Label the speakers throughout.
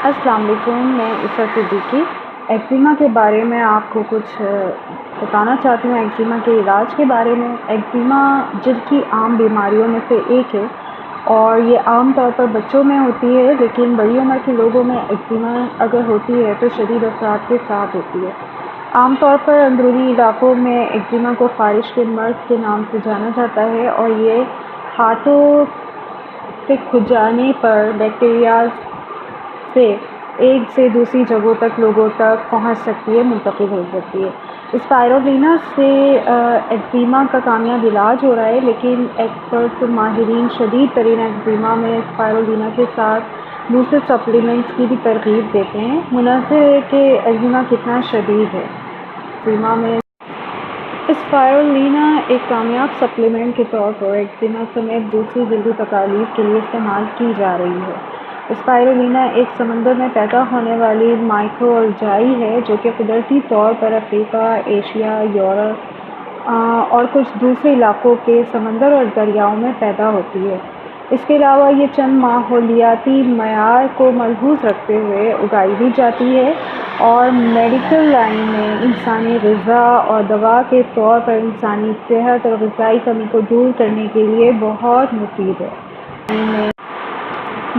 Speaker 1: السلام علیکم، میں عفت صدیقی ایگزیما کے بارے میں آپ کو کچھ بتانا چاہتی ہوں۔ ایگزیما کے علاج کے بارے میں۔ ایگزیما جلد کی عام بیماریوں میں سے ایک ہے اور یہ عام طور پر بچوں میں ہوتی ہے، لیکن بڑی عمر کے لوگوں میں ایگزیما اگر ہوتی ہے تو شدید اثرات کے ساتھ ہوتی ہے۔ عام طور پر اندرونی علاقوں میں ایگزیما کو خارش کے مرض کے نام سے جانا جاتا ہے اور یہ ہاتھوں سے کھجانے پر بیکٹیریاز سے ایک سے دوسری جگہوں تک لوگوں تک پہنچ سکتی ہے، منتقل ہو سکتی ہے۔ اسپائرولینا سے ایگزیما کا کامیاب علاج ہو رہا ہے، لیکن ایکسپرٹ ماہرین شدید ترین ایگزیما میں اسپائرولینا کے ساتھ دوسرے سپلیمنٹس کی بھی ترغیب دیتے ہیں۔ منحصر ہے کہ ایگزیما کتنا شدید ہے۔ ایگزیما میں اسپائرولینا ایک کامیاب سپلیمنٹ کے طور پر ایگزیما سمیت دوسری جلدی تکالیف کے لیے استعمال کی جا رہی ہے۔ اسپائرولینا ایک سمندر میں پیدا ہونے والی مائکرو الجائی ہے جو کہ قدرتی طور پر افریقہ، ایشیا، یورپ اور کچھ دوسرے علاقوں کے سمندر اور دریاؤں میں پیدا ہوتی ہے۔ اس کے علاوہ یہ چند ماحولیاتی معیار کو ملحوظ رکھتے ہوئے اگائی بھی جاتی ہے اور میڈیکل لائن میں انسانی غذا اور دوا کے طور پر انسانی صحت اور غذائی کمی کو دور کرنے کے لیے بہت مفید ہے۔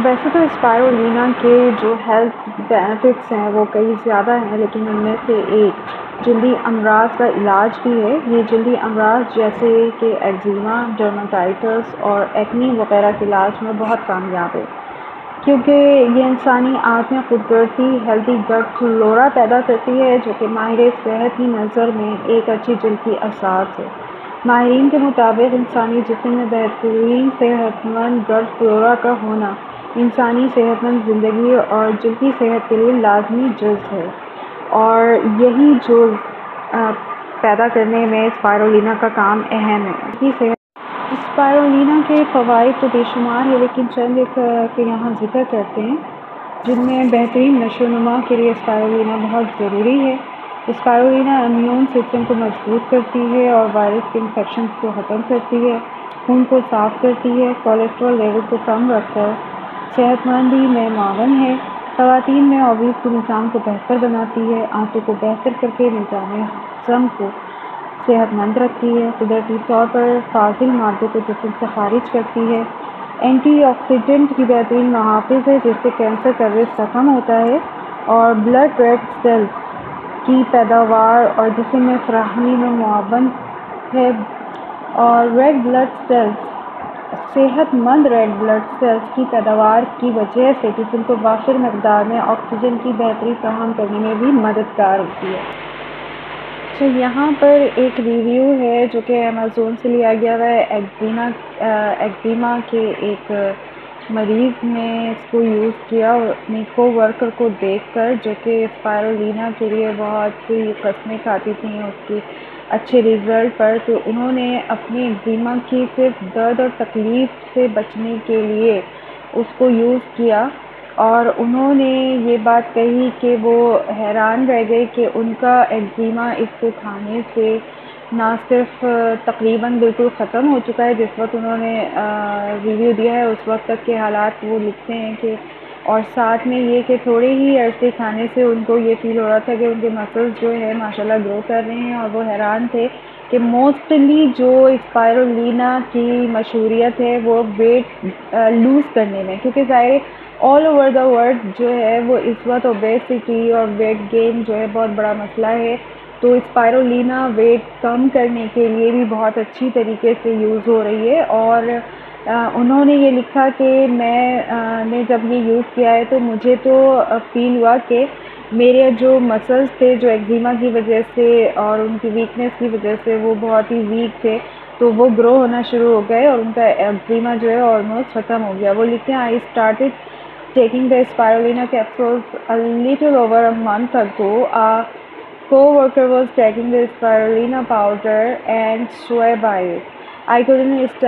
Speaker 1: ویسے تو اسپائرولینا کے جو ہیلتھ بینیفٹس ہیں وہ کئی زیادہ ہیں، لیکن ان میں سے ایک جلدی امراض کا علاج بھی ہے۔ یہ جلدی امراض جیسے کہ ایگزیما، ڈرماٹائٹس اور ایکنی وغیرہ کے علاج میں بہت کامیاب ہے، کیونکہ یہ انسانی آنت میں قدرتی ہیلدی گٹ فلورا پیدا کرتی ہے جو کہ ماہر صحت کی نظر میں ایک اچھی جلد کی اساس ہے۔ ماہرین کے مطابق انسانی جسم میں بہترین صحت مند گٹ فلورا کا ہونا انسانی صحت مند زندگی اور جلد کی صحت کے لیے لازمی جز ہے، اور یہی جز پیدا کرنے میں اسپائرولینا کا کام اہم ہے۔ اسپائرولینا کے فوائد تو بے شمار ہے، لیکن چند ایک کے یہاں ذکر کرتے ہیں، جن میں بہترین نشو و نما کے لیے اسپائرولینا بہت ضروری ہے۔ اسپائرولینا امیون سسٹم کو مضبوط کرتی ہے اور وائرس کے انفیکشنز کو ختم کرتی ہے، خون کو صاف کرتی ہے، کولیسٹرول لیول کو کم رکھ کر صحت مندی میں معاون ہے، خواتین میں اوویز کے نظام کو بہتر بناتی ہے، آنتوں کو بہتر کر کے نظام ہضم کو صحت مند رکھتی ہے، قدرتی طور پر فاضل مادوں کو جسم سے خارج کرتی ہے، اینٹی آکسیڈنٹ کی بہترین محافظ ہے جس سے کینسر کا رسک کم ہوتا ہے، اور بلڈ ریڈ سیلز کی پیداوار اور جسم میں فراہمی میں معاون ہے، اور ریڈ بلڈ سیلز صحت مند ریڈ بلڈ سیلز کی پیداوار کی وجہ سے جسم کو وافر مقدار میں آکسیجن کی بہتری فراہم کرنے میں بھی مددگار ہوتی ہے۔ تو یہاں پر ایک ریویو ہے جو کہ امیزون سے لیا گیا ہے۔ ایگزیما کے ایک مریض نے اس کو یوز کیا اور اپنی کو ورکر کو دیکھ کر، جو کہ اسپائرولینا کے لیے بہت سی قسمیں کھاتی تھیں اس کی اچھے ریزلٹ پر، تو انہوں نے اپنی ایگزیما کی صرف درد اور تکلیف سے بچنے کے لیے اس کو یوز کیا، اور انہوں نے یہ بات کہی کہ وہ حیران رہ گئے کہ ان کا ایگزیما اس کو کھانے سے نہ صرف تقریباً بالکل ختم ہو چکا ہے، جس وقت انہوں نے ریویو دیا ہے اس وقت تک کے حالات وہ لکھتے ہیں کہ، اور ساتھ میں یہ کہ تھوڑے ہی عرصے کھانے سے ان کو یہ فیل ہو رہا تھا کہ ان کے مسلز جو ہے ماشاءاللہ گرو کر رہے ہیں، اور وہ حیران تھے کہ موسٹلی جو اسپائرولینا کی مشہوریت ہے وہ ویٹ لوز کرنے میں، کیونکہ ظاہر آل اوور دا ورلڈ جو ہے وہ اس وقت اوبیسٹی اور ویٹ گین جو ہے بہت بڑا مسئلہ ہے، تو اسپائرولینا ویٹ کم کرنے کے لیے بھی بہت اچھی طریقے سے یوز ہو رہی ہے۔ اور انہوں نے یہ لکھا کہ میں نے جب یہ یوز کیا ہے تو مجھے تو فیل ہوا کہ میرے جو مسلز تھے جو ایگزیما کی وجہ سے اور ان کی ویکنیس کی وجہ سے وہ بہت ہی ویک تھے، تو وہ گرو ہونا شروع ہو گئے اور ان کا ایگزیما جو ہے آلموسٹ ختم ہو گیا۔ وہ لکھتے ہیں I started taking the spirulina capsules a little over a month ago. A co-worker was taking the spirulina powder and swore by it. I couldn't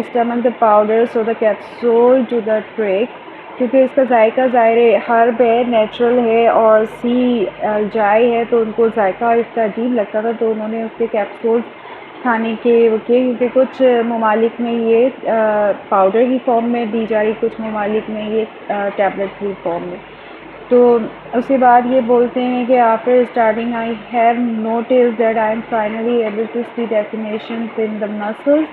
Speaker 1: stomach the powder, so the capsule to the trick. کیونکہ اس کا ذائقہ ظاہر herb ہے، natural ہے اور سی الجائی ہے، تو ان کو ذائقہ اس کا عجیب لگتا تھا، تو انہوں نے اس کے کیپسولز کھانے کے کیونکہ کچھ ممالک میں یہ پاؤڈر کی فارم میں دی جا رہی، کچھ ممالک میں یہ ٹیبلٹ کی فارم میں، تو اس کے بعد یہ بولتے ہیں کہ after starting I have notice that I am finally able to see definitions in the muscles.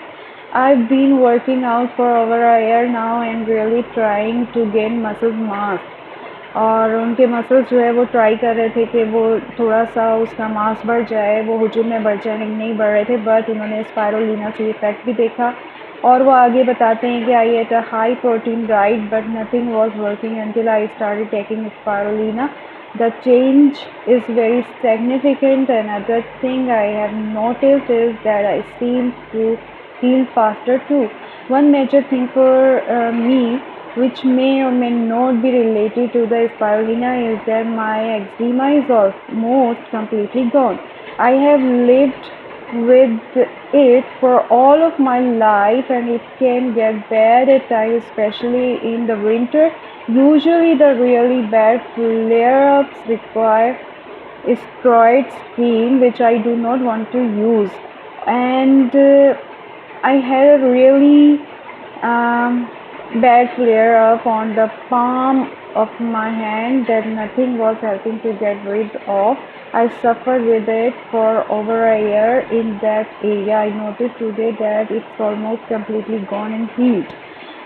Speaker 1: I've been working out for over a year now and really trying to gain muscle mass. اور ان کے muscles جو ہے وہ try کر رہے تھے کہ وہ تھوڑا سا اس کا ماس بڑھ جائے، وہ ہجوم میں بڑھ جائے، لیکن نہیں بڑھ رہے تھے. بٹ انہوں نے اسپائرولینا سے افیکٹ بھی دیکھا، اور وہ آگے بتاتے ہیں کہ I ate a high protein diet but nothing was working until I started taking spirulina. The change is very significant. Another thing I have noticed is that I seem to heal faster too. One major thing for me, which may or may not be related to the spirulina, is that my eczema is almost completely gone. I have lived with it for all of my life and it can get bad at times, especially in the winter. Usually the really bad flare-ups require steroid cream, which I do not want to use. And I had a really bad flare-up on the palm of my hand that nothing was helping to get rid of. I suffered with it for over a year in that area. I noticed today that it's almost completely gone and healed.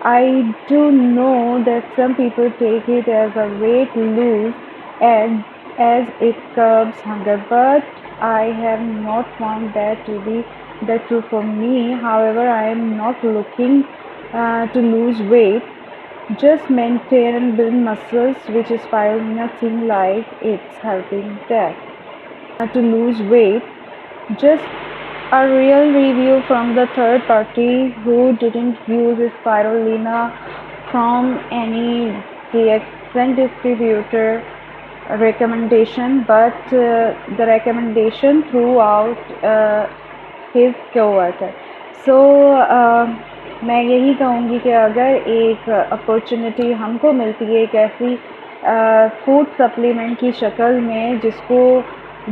Speaker 1: I do know that some people take it as a way to lose and as it curbs hunger, but I have not found that to be the truth for me. However, I am not looking to lose weight, just maintain and build muscles, which is spirulina seem like it's helping that. To lose weight, just a real review from the third party who didn't use spirulina from any decent distributor recommendation, but the recommendation throughout his coworker. So میں یہی کہوں گی کہ اگر ایک opportunity ہم کو ملتی ہے ایک ایسی فوڈ سپلیمنٹ کی شکل میں جس کو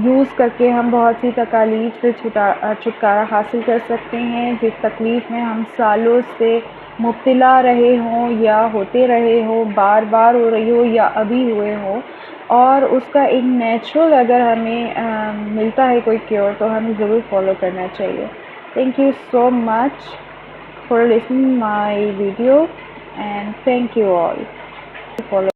Speaker 1: یوز کر کے ہم بہت سی تکالیف سے چھٹکارا حاصل کر سکتے ہیں، جس تکلیف میں ہم سالوں سے مبتلا رہے ہوں یا ہوتے رہے ہوں، بار بار ہو رہی ہو یا ابھی ہوئے ہوں، اور اس کا ایک نیچرل اگر ہمیں ملتا ہے کوئی کیور تو ہمیں ضرور فالو کرنا چاہیے. Thank you so much for listening my video and thank you all for following.